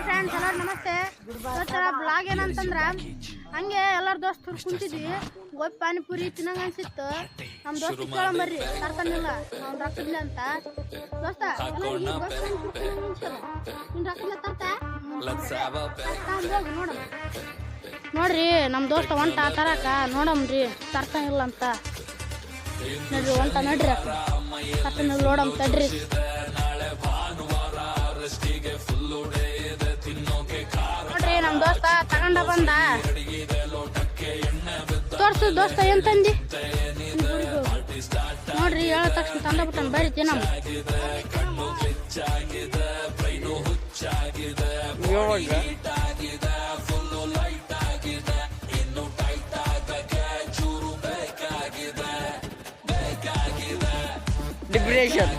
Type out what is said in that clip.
Friends ಎಲ್ಲರೂ ನಮಸ್ತೆ. ಇವತ್ತರ blog ಏನಂತಂದ್ರ ಹಂಗೆ ಎಲ್ಲರ ದೋಸ್ತರು ಕುಂತಿದ್ವಿ. ಗೋಬಿ ಪಾನಿಪುರಿ ತಿನ್ನಂಗ ಅನ್ಸಿತ್ತು. ನಮ್ಮ ದೋಸ್ತ ಕೇಳಂಬರ್ರಿ ತರ್ತಾನಿಲ್ಲ ಅವ್ನು ರೊಕ್ಕದಿಲ್ಲ ಅಂತ. ದೋಸ್ತ ನಿನ್ ರೊಕ್ಕದಿಲ್ಲ ತರ್ತ ನೋಡ್ರಿ ನಮ್ಮ ದೋಸ್ತ ಹೊಂಟ ತರಕ ನೋಡಮ್ರಿ ತರ್ತಾನಿಲ್ಲ ಅಂತ. ನೋಡ್ರಿ ಹೊಂಟ ನಡ್ರಿ ತರ್ತಾನಿಲ್ಲ ನೋಡಮ್ ತಡ್ರಿ. ನೋಡ್ರಿ ನಮ್ ದೋಸ್ತ ತಗೊಂಡ ಬಂದ. ತೋರ್ಸು ದೋಸ್ತ ಏನ್ ತಂದಿ ನೋಡ್ರಿ. ಹೇಳ ತಕ್ಷಣ ತಂದ ಬಿಟ್ಟಾನ ಬರ್ರಿ ತಿನ್ನಮ್ಮ. ಡಿಪ್ರೆಷನ್